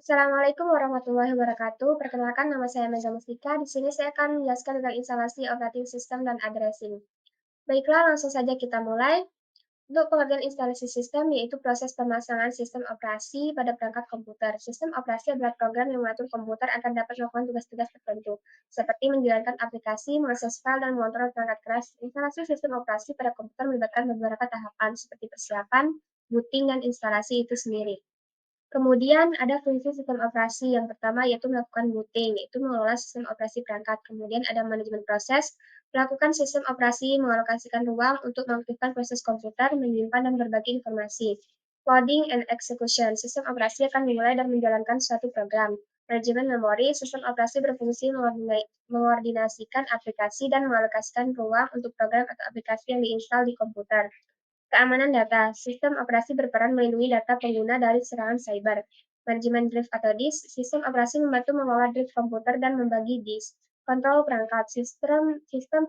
Assalamualaikum warahmatullahi wabarakatuh. Perkenalkan nama saya Mega Mustika. Di sini saya akan menjelaskan tentang instalasi operating system dan addressing. Baiklah, langsung saja kita mulai. Untuk pengertian instalasi sistem yaitu proses pemasangan sistem operasi pada perangkat komputer. Sistem operasi adalah program yang mengatur komputer agar dapat melakukan tugas-tugas tertentu, seperti menjalankan aplikasi, mengakses file, dan mengontrol perangkat keras. Instalasi sistem operasi pada komputer melibatkan beberapa tahapan, seperti persiapan, booting, dan instalasi itu sendiri. Kemudian ada fungsi sistem operasi. Yang pertama yaitu melakukan booting, yaitu mengelola sistem operasi perangkat. Kemudian ada manajemen proses, melakukan sistem operasi, mengalokasikan ruang untuk mengaktifkan proses komputer, menyimpan dan berbagi informasi. Loading and execution, sistem operasi akan memulai dan menjalankan suatu program. Manajemen memori, sistem operasi berfungsi mengordinasikan aplikasi dan mengalokasikan ruang untuk program atau aplikasi yang diinstal di komputer. Keamanan data, sistem operasi berperan melindungi data pengguna dari serangan cyber. Manajemen drive atau disk, sistem operasi membantu mengelola drive komputer dan membagi disk. Kontrol perangkat, sistem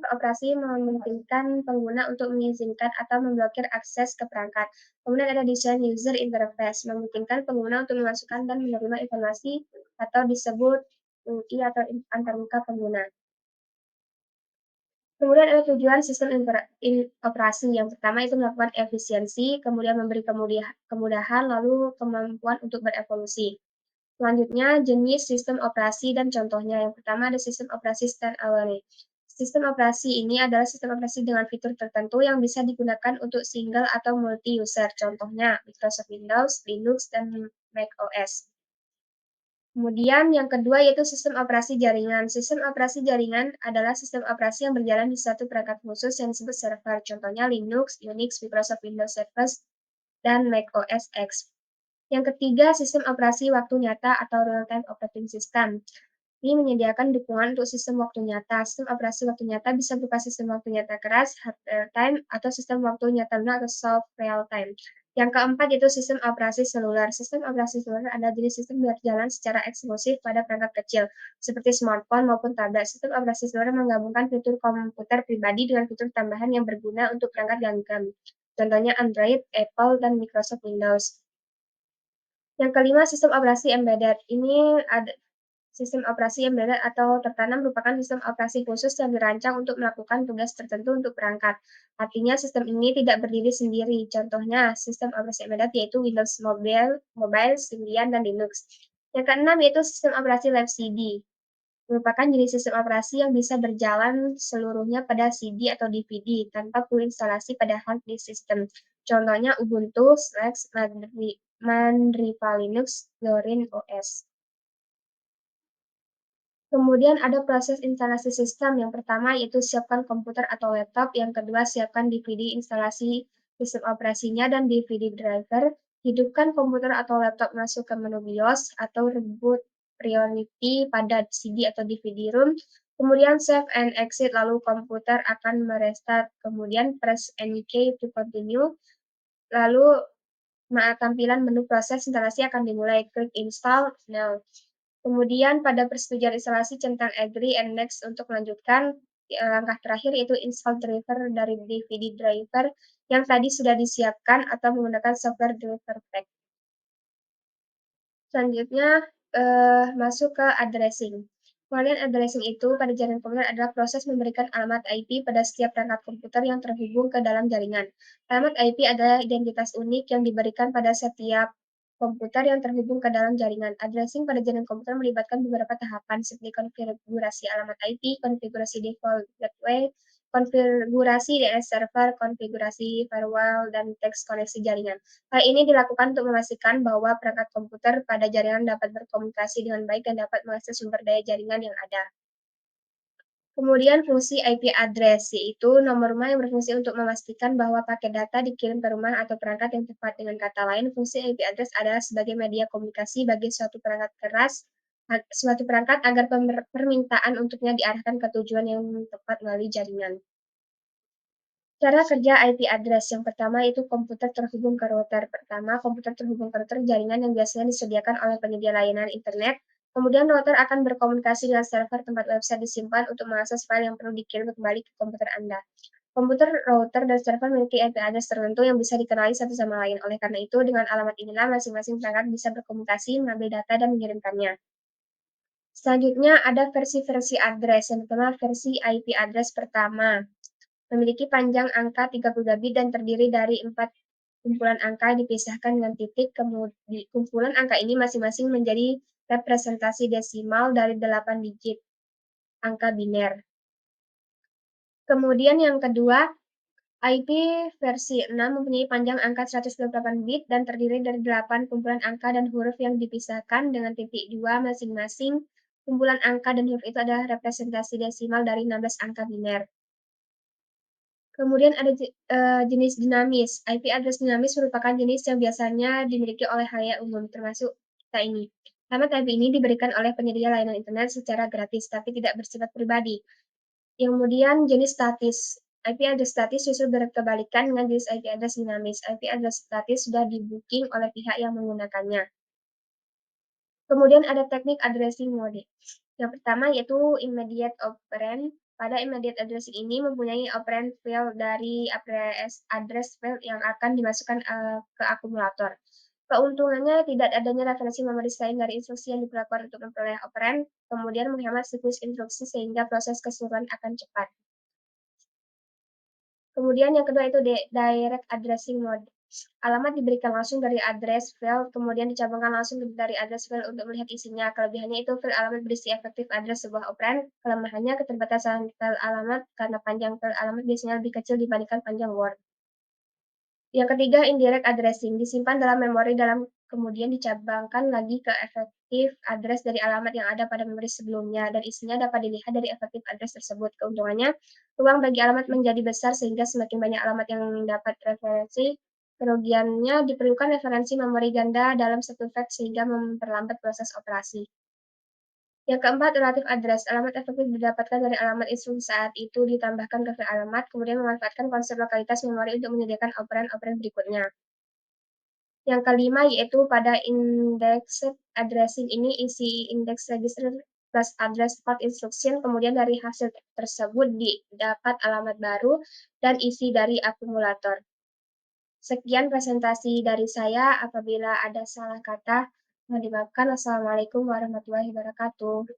operasi memungkinkan pengguna untuk mengizinkan atau memblokir akses ke perangkat. Kemudian ada desain user interface, memungkinkan pengguna untuk memasukkan dan menerima informasi atau disebut UI atau antarmuka pengguna. Kemudian ada tujuan sistem operasi. Yang pertama itu melakukan efisiensi, kemudian memberi kemudahan, lalu kemampuan untuk berevolusi. Selanjutnya, jenis sistem operasi dan contohnya. Yang pertama ada sistem operasi standalone. Sistem operasi ini adalah sistem operasi dengan fitur tertentu yang bisa digunakan untuk single atau multi-user. Contohnya, Microsoft Windows, Linux, dan macOS. Kemudian yang kedua yaitu sistem operasi jaringan. Sistem operasi jaringan adalah sistem operasi yang berjalan di suatu perangkat khusus yang disebut server. Contohnya Linux, Unix, Microsoft Windows Service, dan Mac OS X. Yang ketiga, sistem operasi waktu nyata atau real-time operating system. Ini menyediakan dukungan untuk sistem waktu nyata. Sistem operasi waktu nyata bisa berupa sistem waktu nyata keras, hard real time, atau sistem waktu nyata lunak atau soft real time. Yang keempat itu sistem operasi seluler. Sistem operasi seluler adalah jenis sistem berjalan secara eksklusif pada perangkat kecil, seperti smartphone maupun tablet. Sistem operasi seluler menggabungkan fitur komputer pribadi dengan fitur tambahan yang berguna untuk perangkat genggam. Contohnya Android, Apple, dan Microsoft Windows. Yang kelima, sistem operasi embedded. Ini ada sistem operasi embedded atau tertanam merupakan sistem operasi khusus yang dirancang untuk melakukan tugas tertentu untuk perangkat. Artinya sistem ini tidak berdiri sendiri. Contohnya, sistem operasi embedded yaitu Windows Mobile, Symbian, dan Linux. Yang keenam yaitu sistem operasi Live CD. Merupakan jenis sistem operasi yang bisa berjalan seluruhnya pada CD atau DVD tanpa perlu instalasi pada hard disk system. Contohnya Ubuntu, Slack, Mandriva Linux, Zorin OS. Kemudian ada proses instalasi sistem. Yang pertama yaitu siapkan komputer atau laptop. Yang kedua siapkan DVD instalasi sistem operasinya dan DVD driver. Hidupkan komputer atau laptop masuk ke menu BIOS atau reboot priority pada CD atau DVD room. Kemudian save and exit lalu komputer akan merestart. Kemudian press any key to continue. Lalu tampilan menu proses instalasi akan dimulai. Klik install now. Kemudian pada persetujuan instalasi centang agree and next untuk melanjutkan. Langkah terakhir yaitu install driver dari DVD driver yang tadi sudah disiapkan atau menggunakan software driver pack. Selanjutnya masuk ke addressing. Kemudian addressing itu pada jaringan komputer adalah proses memberikan alamat IP pada setiap perangkat komputer yang terhubung ke dalam jaringan. Alamat IP adalah identitas unik yang diberikan pada setiap komputer yang terhubung ke dalam jaringan. Addressing pada jaringan komputer melibatkan beberapa tahapan seperti konfigurasi alamat IP, konfigurasi default gateway, konfigurasi DNS server, konfigurasi firewall, dan teks koneksi jaringan. Hal ini dilakukan untuk memastikan bahwa perangkat komputer pada jaringan dapat berkomunikasi dengan baik dan dapat mengakses sumber daya jaringan yang ada. Kemudian fungsi IP address, yaitu nomor rumah yang berfungsi untuk memastikan bahwa paket data dikirim ke rumah atau perangkat yang tepat. Dengan kata lain, fungsi IP address adalah sebagai media komunikasi bagi suatu perangkat agar permintaan untuknya diarahkan ke tujuan yang tepat melalui jaringan. Cara kerja IP address yang pertama itu komputer terhubung ke router. Pertama, komputer terhubung ke router jaringan yang biasanya disediakan oleh penyedia layanan internet. Kemudian router akan berkomunikasi dengan server tempat website disimpan untuk mengakses file yang perlu dikirim kembali ke komputer Anda. Komputer, router, dan server memiliki IP address tertentu yang bisa dikenali satu sama lain. Oleh karena itu, dengan alamat inilah masing-masing perangkat bisa berkomunikasi, mengambil data, dan mengirimkannya. Selanjutnya ada versi-versi address. Yang pertama, versi IP address pertama. Memiliki panjang angka 32 bit dan terdiri dari 4 kumpulan angka yang dipisahkan dengan titik. Kemudian kumpulan angka ini masing-masing menjadi representasi desimal dari 8 digit angka biner. Kemudian yang kedua, IP versi 6 mempunyai panjang angka 128 bit dan terdiri dari 8 kumpulan angka dan huruf yang dipisahkan dengan titik 2 masing-masing. Kumpulan angka dan huruf itu adalah representasi desimal dari 16 angka biner. Kemudian ada jenis dinamis. IP address dinamis merupakan jenis yang biasanya dimiliki oleh halayak umum, termasuk kita ini. Alamat IP ini diberikan oleh penyedia layanan internet secara gratis, tapi tidak bersifat pribadi. Yang kemudian jenis statis. IP address statis justru berkebalikan dengan jenis IP address dinamis. IP address statis sudah di-booking oleh pihak yang menggunakannya. Kemudian ada teknik addressing mode. Yang pertama yaitu immediate operand. Pada immediate addressing ini mempunyai operand field dari address field yang akan dimasukkan ke akumulator. Keuntungannya tidak adanya referensi memori selain dari instruksi yang diperlakukan untuk memperoleh operand, kemudian menghemat siklus instruksi sehingga proses keseluruhan akan cepat. Kemudian yang kedua itu direct addressing mode. Alamat diberikan langsung dari address file, kemudian dicabangkan langsung dari address file untuk melihat isinya. Kelebihannya itu file alamat berisi efektif address sebuah operan. Kelemahannya keterbatasan file alamat karena panjang file alamat biasanya lebih kecil dibandingkan panjang Word. Yang ketiga, indirect addressing. Disimpan dalam memori dalam kemudian dicabangkan lagi ke efektif address dari alamat yang ada pada memori sebelumnya, dan isinya dapat dilihat dari efektif address tersebut. Keuntungannya, ruang bagi alamat menjadi besar sehingga semakin banyak alamat yang dapat referensi. Kerugiannya, diperlukan referensi memori ganda dalam satu fact sehingga memperlambat proses operasi. Yang keempat, relative address. Alamat efektif didapatkan dari alamat instruksi saat itu ditambahkan ke file alamat, kemudian memanfaatkan konsep lokalitas memori untuk menyediakan operan-operan berikutnya. Yang kelima yaitu pada indexed addressing ini isi index register plus address part instruction, kemudian dari hasil tersebut didapat alamat baru dan isi dari akumulator. Sekian presentasi dari saya. Apabila ada salah kata, mohon dimaafkan. Wassalamualaikum warahmatullahi wabarakatuh.